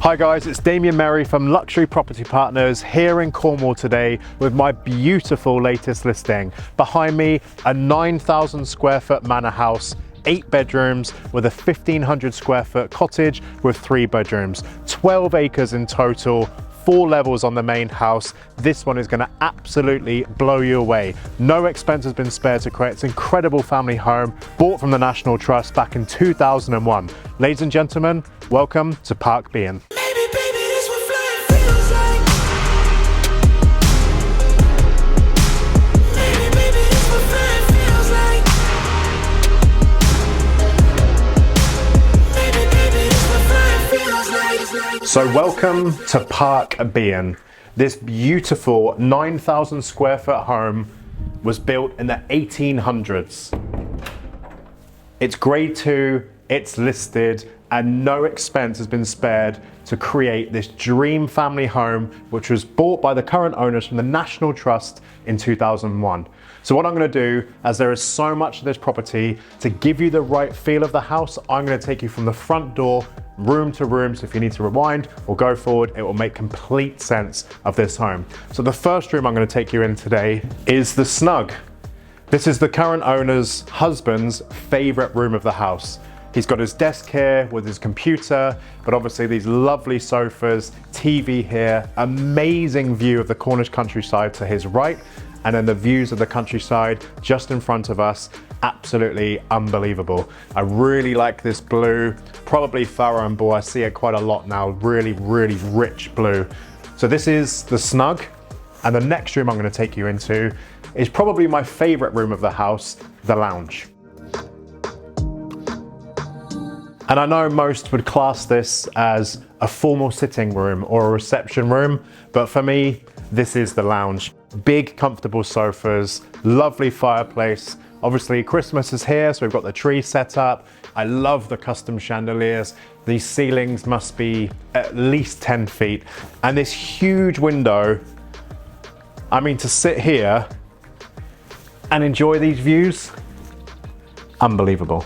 Hi guys, it's Damien Merry from Luxury Property Partners here in Cornwall today with my beautiful latest listing. Behind me, a 9,000 square foot manor house, 8 bedrooms with a 1,500 square foot cottage with 3 bedrooms, 12 acres in total, 4 levels on the main house. This one is going to absolutely blow you away. No expense has been spared to create this incredible family home bought from the National Trust back in 2001. Ladies and gentlemen, welcome to Parc Behan. So welcome to Parc Behan. This beautiful 9,000 square foot home was built in the 1800s. It's grade 2, it's listed, and no expense has been spared to create this dream family home, which was bought by the current owners from the National Trust in 2001. So what I'm going to do, as there is so much of this property, to give you the right feel of the house, I'm going to take you from the front door room to room, so if you need to rewind or go forward, it will make complete sense of this home. So the first room I'm going to take you in today is the snug. This is the current owner's husband's favorite room of the house. He's got his desk here with his computer, but obviously these lovely sofas, TV here, amazing view of the Cornish countryside to his right, and then the views of the countryside just in front of us, absolutely unbelievable. I really like this blue, probably Farrow and Bull. I see it quite a lot now, really, really rich blue. So this is the snug, and the next room I'm going to take you into is probably my favorite room of the house, the lounge. And I know most would class this as a formal sitting room or a reception room, but for me, this is the lounge. Big, comfortable sofas, lovely fireplace. Obviously, Christmas is here, so we've got the tree set up. I love the custom chandeliers. These ceilings must be at least 10 feet. And this huge window, I mean, to sit here and enjoy these views, unbelievable.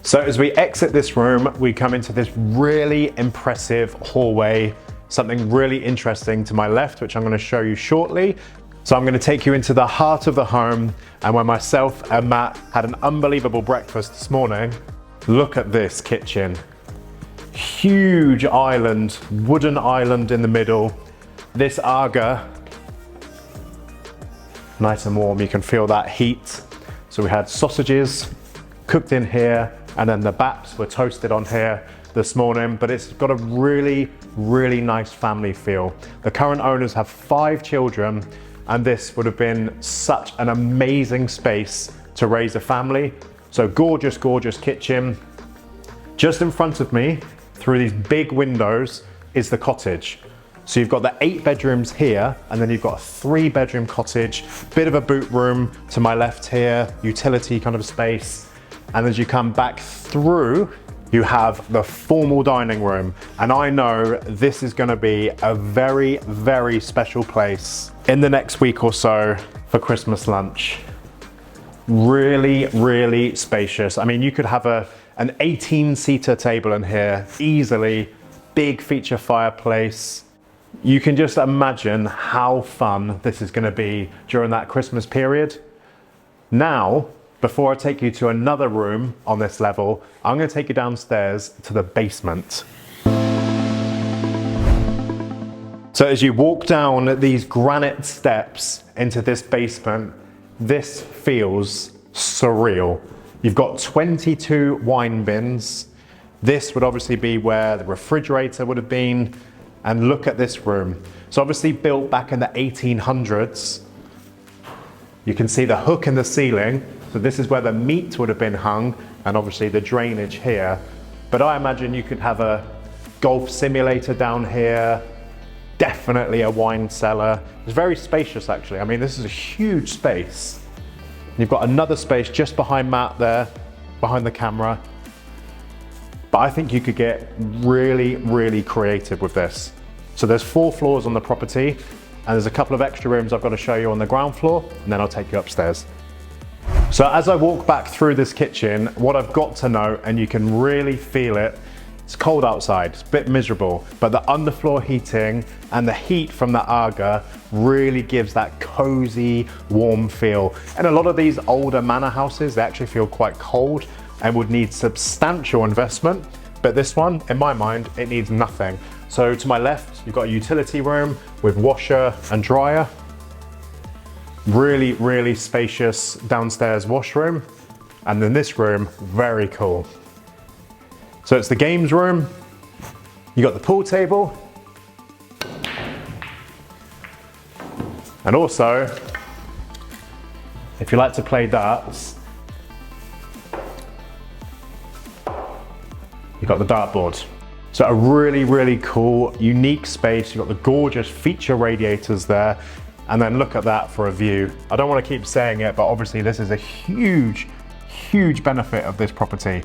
So as we exit this room, we come into this really impressive hallway, something really interesting to my left, which I'm going to show you shortly. So I'm going to take you into the heart of the home, and when myself and Matt had an unbelievable breakfast this morning, look at this kitchen. Huge island, wooden island in the middle. This Aga, nice and warm, you can feel that heat. So we had sausages cooked in here, and then the baps were toasted on here this morning, but it's got a really, really nice family feel. The current owners have 5 children, and this would have been such an amazing space to raise a family. So gorgeous, gorgeous kitchen. Just in front of me, through these big windows, is the cottage. So you've got the 8 bedrooms here, and then you've got a 3-bedroom cottage, bit of a boot room to my left here, utility kind of space. And as you come back through, you have the formal dining room. And I know this is going to be a very, very special place in the next week or so for Christmas lunch. Really, really spacious. I mean, you could have an 18-seater table in here easily, big feature fireplace. You can just imagine how fun this is going to be during that Christmas period. Now, before I take you to another room on this level, I'm going to take you downstairs to the basement. So as you walk down these granite steps into this basement, this feels surreal. You've got 22 wine bins. This would obviously be where the refrigerator would have been. And look at this room. So obviously built back in the 1800s. You can see the hook in the ceiling. So this is where the meat would have been hung, and obviously the drainage here. But I imagine you could have a golf simulator down here, definitely a wine cellar. It's very spacious actually. I mean, this is a huge space. You've got another space just behind Matt there, behind the camera. But I think you could get really, really creative with this. So there's 4 floors on the property, and there's a couple of extra rooms I've got to show you on the ground floor, and then I'll take you upstairs. So as I walk back through this kitchen, what I've got to know, and you can really feel it, It's cold outside, it's a bit miserable, but the underfloor heating and the heat from the Aga really gives that cozy, warm feel. And a lot of these older manor houses, they actually feel quite cold and would need substantial investment. But this one, in my mind, it needs nothing. So to my left, you've got a utility room with washer and dryer. Really, really spacious downstairs washroom. And then this room, very cool. So it's the games room. You got the pool table. And also, if you like to play darts, you've got the dartboard. So a really, really cool, unique space. You've got the gorgeous feature radiators there. And then look at that for a view. I don't want to keep saying it, but obviously this is a huge, huge benefit of this property.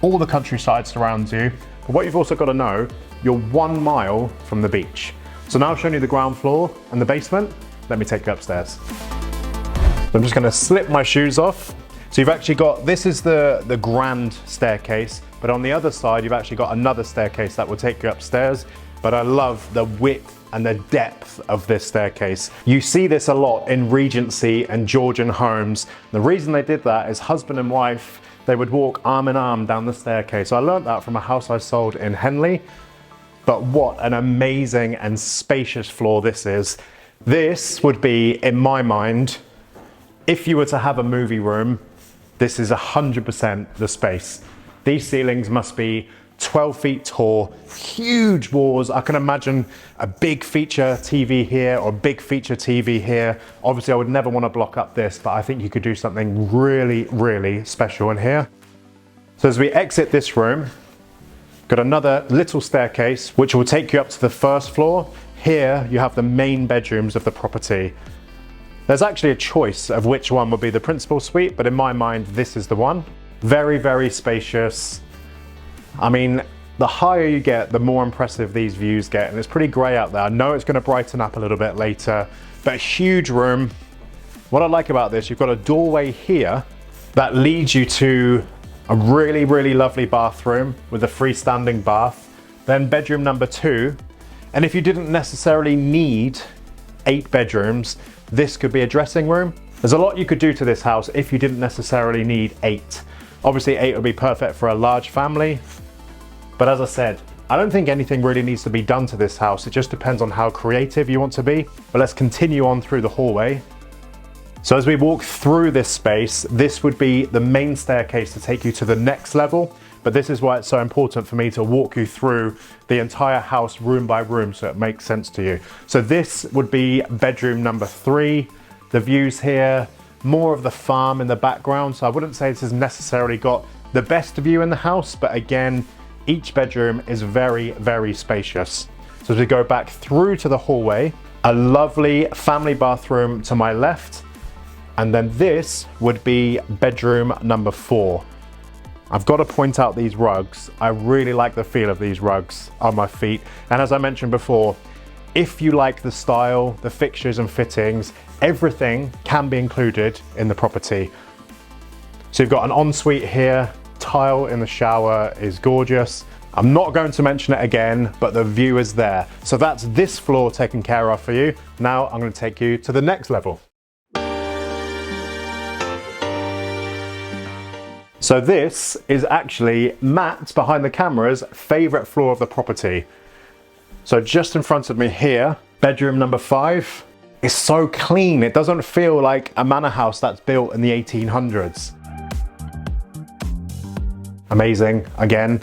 All the countryside surrounds you, but what you've also got to know, you're 1 mile from the beach. So now I've shown you the ground floor and the basement, let me take you upstairs. So I'm just going to slip my shoes off. So you've actually got, this is the grand staircase, but on the other side you've actually got another staircase that will take you upstairs. But I love the width and the depth of this staircase. You see this a lot in Regency and Georgian homes. The reason they did that is husband and wife, they would walk arm in arm down the staircase. So I learned that from a house I sold in Henley. But what an amazing and spacious floor this is. This would be, in my mind, if you were to have a movie room, this is 100% the space. These ceilings must be 12 feet tall, huge walls. I can imagine a big feature TV here or a big feature TV here. Obviously, I would never want to block up this, but I think you could do something really, really special in here. So as we exit this room, got another little staircase, which will take you up to the first floor. Here, you have the main bedrooms of the property. There's actually a choice of which one would be the principal suite, but in my mind, this is the one. Very, very spacious. I mean, the higher you get, the more impressive these views get, and it's pretty grey out there. I know it's going to brighten up a little bit later, but a huge room. What I like about this, you've got a doorway here that leads you to a really, really lovely bathroom with a freestanding bath, then bedroom number 2. And if you didn't necessarily need 8 bedrooms, this could be a dressing room. There's a lot you could do to this house if you didn't necessarily need 8. Obviously 8 would be perfect for a large family. But as I said, I don't think anything really needs to be done to this house. It just depends on how creative you want to be. But let's continue on through the hallway. So as we walk through this space, this would be the main staircase to take you to the next level. But this is why it's so important for me to walk you through the entire house room by room so it makes sense to you. So this would be bedroom number 3. The views here, more of the farm in the background. So I wouldn't say this has necessarily got the best view in the house, but again, each bedroom is very, very spacious. So as we go back through to the hallway, a lovely family bathroom to my left. And then this would be bedroom number 4. I've got to point out these rugs. I really like the feel of these rugs on my feet. And as I mentioned before, if you like the style, the fixtures and fittings, everything can be included in the property. So you've got an ensuite here. Tile in the shower is gorgeous. I'm not going to mention it again, but the view is there. So that's this floor taken care of for you. Now I'm going to take you to the next level. So this is actually Matt behind the camera's favorite floor of the property. So just in front of me here, bedroom number 5. It's so clean. It doesn't feel like a manor house that's built in the 1800s. Amazing. Again,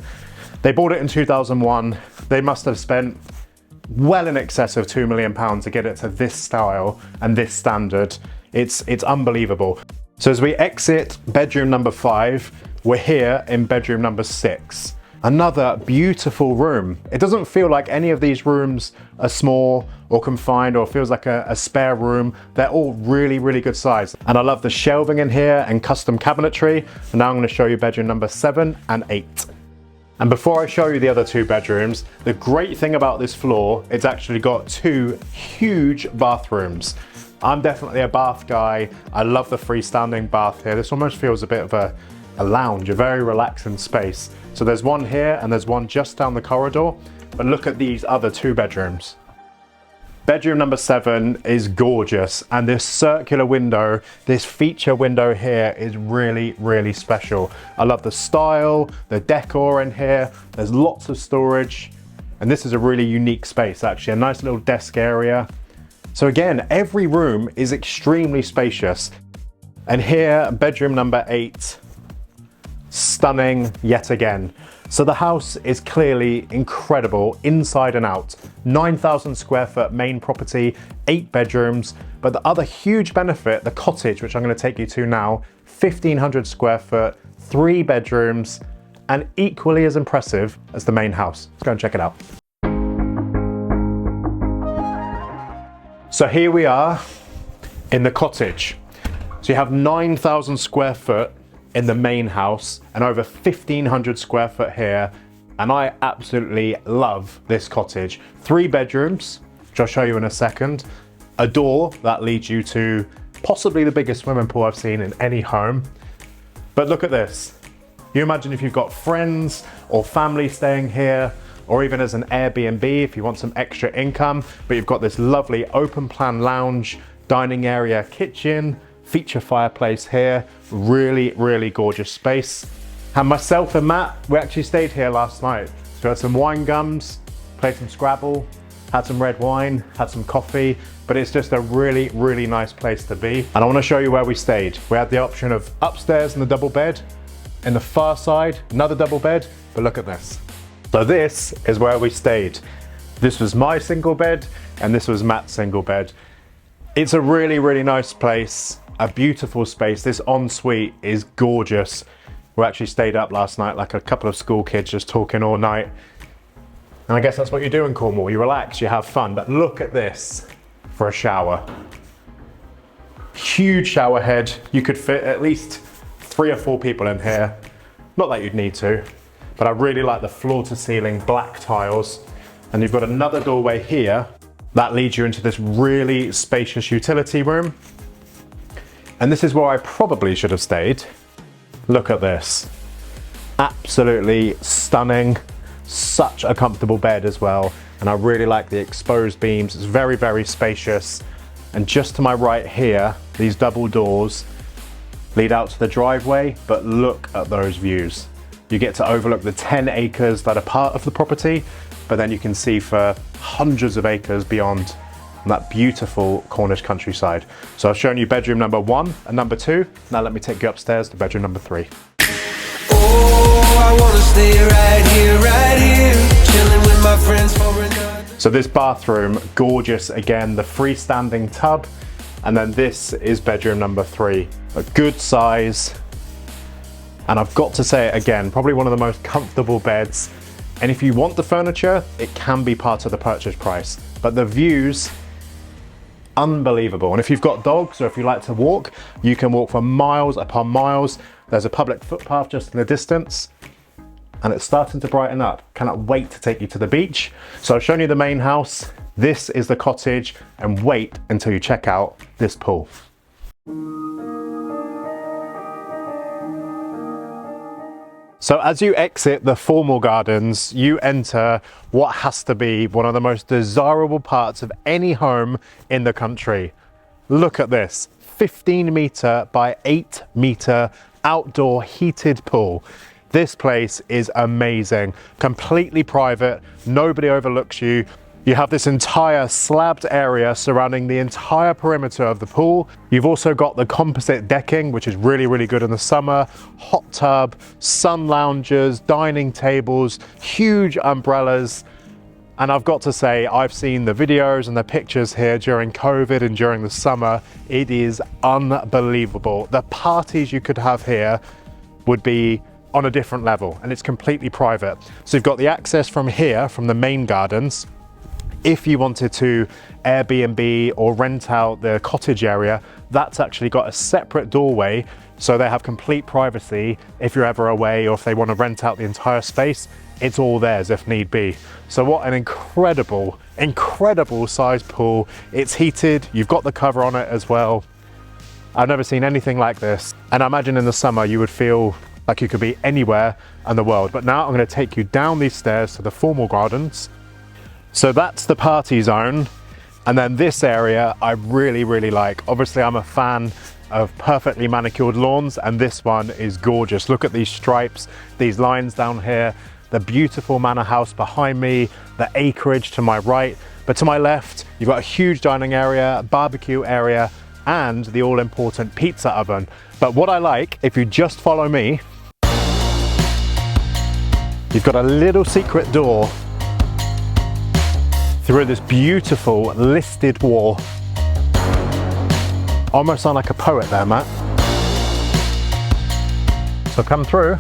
they bought it in 2001. They must have spent well in excess of £2 million to get it to this style and this standard. It's unbelievable. So as we exit bedroom number 5, we're here in bedroom number 6. Another beautiful room. It doesn't feel like any of these rooms are small or confined or feels like a spare room. They're all really, really good size. And I love the shelving in here and custom cabinetry. And now I'm going to show you bedroom number 7 and 8. And before I show you the other 2 bedrooms, the great thing about this floor, it's actually got 2 huge bathrooms. I'm definitely a bath guy. I love the freestanding bath here. This almost feels a bit of a lounge, a very relaxing space. So there's one here and there's one just down the corridor, but look at these other 2 bedrooms. Bedroom number 7 is gorgeous, and this circular window, this feature window here is really, really special. I love the style, the decor in here, there's lots of storage, and this is a really unique space actually, a nice little desk area. So again, every room is extremely spacious. And here, bedroom number 8, stunning yet again. So the house is clearly incredible inside and out. 9,000 square foot main property, 8 bedrooms, but the other huge benefit, the cottage, which I'm going to take you to now, 1,500 square foot, 3 bedrooms, and equally as impressive as the main house. Let's go and check it out. So here we are in the cottage. So you have 9,000 square foot in the main house and over 1,500 square foot here. And I absolutely love this cottage. 3 bedrooms, which I'll show you in a second. A door that leads you to possibly the biggest swimming pool I've seen in any home. But look at this. You imagine if you've got friends or family staying here, or even as an Airbnb if you want some extra income, but you've got this lovely open plan lounge, dining area, kitchen, feature fireplace here. Really, really gorgeous space. And myself and Matt, we actually stayed here last night. So we had some wine gums, played some Scrabble, had some red wine, had some coffee, but it's just a really, really nice place to be. And I want to show you where we stayed. We had the option of upstairs in the double bed, in the far side, another double bed, but look at this. So this is where we stayed. This was my single bed and this was Matt's single bed. It's a really, really nice place, a beautiful space. This ensuite is gorgeous. We actually stayed up last night like a couple of school kids just talking all night. And I guess that's what you do in Cornwall. You relax, you have fun, but look at this for a shower. Huge shower head. You could fit at least 3 or 4 people in here. Not that you'd need to. But I really like the floor to ceiling black tiles. And you've got another doorway here that leads you into this really spacious utility room. And this is where I probably should have stayed. Look at this. Absolutely stunning. Such a comfortable bed as well. And I really like the exposed beams. It's very, very spacious. And just to my right here, these double doors lead out to the driveway, but look at those views. You get to overlook the 10 acres that are part of the property, but then you can see for hundreds of acres beyond that beautiful Cornish countryside. So I've shown you bedroom number 1 and number 2. Now let me take you upstairs to bedroom number 3. Oh, I wanna stay right here, chilling with my friends for a night. So this bathroom, gorgeous again, the freestanding tub, and then this is bedroom number 3. A good size. And I've got to say it again, probably one of the most comfortable beds. And if you want the furniture, it can be part of the purchase price. But the views, unbelievable. And if you've got dogs or if you like to walk, you can walk for miles upon miles. There's a public footpath just in the distance. And it's starting to brighten up. Cannot wait to take you to the beach. So I've shown you the main house. This is the cottage. And wait until you check out this pool. So as you exit the formal gardens, you enter what has to be one of the most desirable parts of any home in the country. Look at this, 15 meter by 8 meter outdoor heated pool. This place is amazing, completely private, nobody overlooks you. You have this entire slabbed area surrounding the entire perimeter of the pool. You've also got the composite decking, which is really, really good in the summer. Hot tub, sun loungers, dining tables, huge umbrellas. And I've got to say, I've seen the videos and the pictures here during COVID and during the summer. It is unbelievable. The parties you could have here would be on a different level, and it's completely private. So you've got the access from here, from the main gardens. If you wanted to Airbnb or rent out the cottage area, that's actually got a separate doorway, so they have complete privacy. If you're ever away or if they want to rent out the entire space, it's all theirs if need be. So what an incredible, incredible sized pool. It's heated, you've got the cover on it as well. I've never seen anything like this. And I imagine in the summer you would feel like you could be anywhere in the world. But now I'm going to take you down these stairs to the formal gardens. So that's the party zone. And then this area I really, really like. Obviously, I'm a fan of perfectly manicured lawns, and this one is gorgeous. Look at these stripes, these lines down here, the beautiful manor house behind me, the acreage to my right. But to my left, you've got a huge dining area, barbecue area, and the all-important pizza oven. But what I like, if you just follow me, you've got a little secret door through this beautiful listed wall. Almost sound like a poet there, Matt. So come through.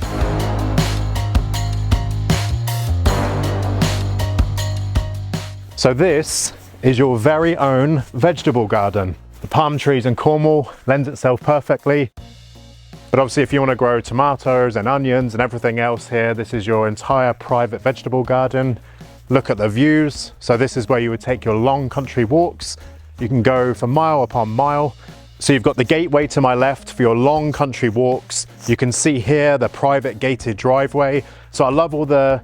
So this is your very own vegetable garden. The palm trees in Cornwall lends itself perfectly. But obviously if you want to grow tomatoes and onions and everything else here, this is your entire private vegetable garden. Look at the views. So this is where you would take your long country walks. You can go for mile upon mile. So you've got the gateway to my left for your long country walks. You can see here the private gated driveway. So I love all the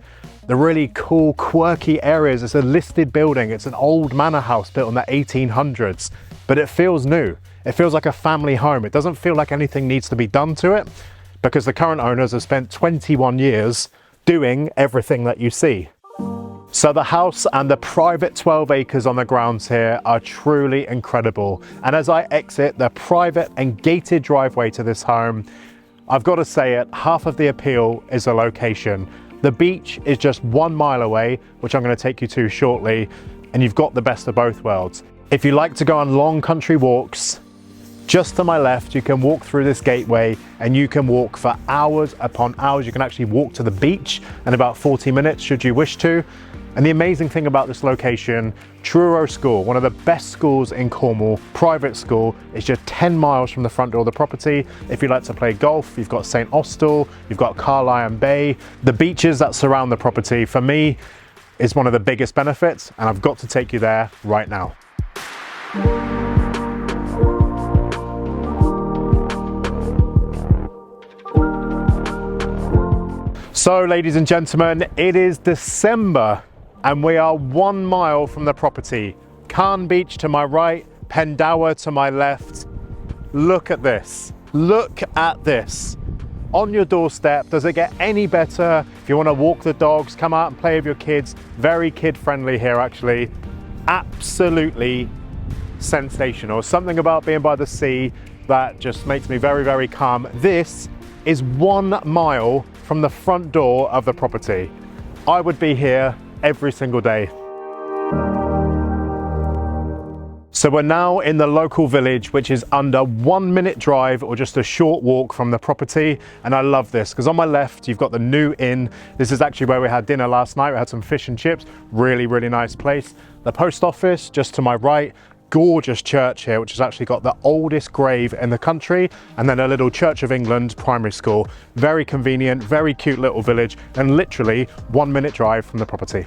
really cool, quirky areas. It's a listed building. It's an old manor house built in the 1800s, but it feels new. It feels like a family home. It doesn't feel like anything needs to be done to it because the current owners have spent 21 years doing everything that you see. So the house and the private 12 acres on the grounds here are truly incredible. And as I exit the private and gated driveway to this home, I've got to say it, half of the appeal is the location. The beach is just 1 mile away, which I'm going to take you to shortly, and you've got the best of both worlds. If you like to go on long country walks, just to my left, you can walk through this gateway and you can walk for hours upon hours. You can actually walk to the beach in about 40 minutes should you wish to. And the amazing thing about this location, Truro School, one of the best schools in Cornwall, private school, is just 10 miles from the front door of the property. If you like to play golf, you've got St. Austell, you've got Carlisle Bay. The beaches that surround the property, for me, is one of the biggest benefits, and I've got to take you there right now. So, ladies and gentlemen, it is December and we are 1 mile from the property. Carn Beach to my right, Pendower to my left. Look at this. Look at this. On your doorstep. Does it get any better? If you want to walk the dogs, come out and play with your kids. Very kid friendly here actually. Absolutely sensational. Something about being by the sea that just makes me very, very calm. This is 1 mile from the front door of the property. I would be here every single day. So we're now in the local village, which is under 1 minute drive or just a short walk from the property. And I love this because on my left, you've got the new inn. This is actually where we had dinner last night. We had some fish and chips. Really, really nice place. The post office just to my right. Gorgeous church here, which has actually got the oldest grave in the country, and then a little Church of England primary school. Very convenient, very cute little village, and literally 1 minute drive from the property.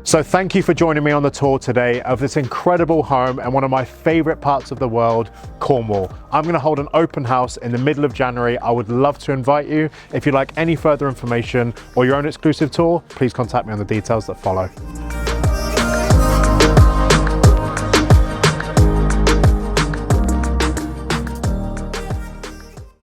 So thank you for joining me on the tour today of this incredible home and one of my favorite parts of the world, Cornwall. I'm going to hold an open house in the middle of January. I would love to invite you. If you'd like any further information or your own exclusive tour, please contact me on the details that follow.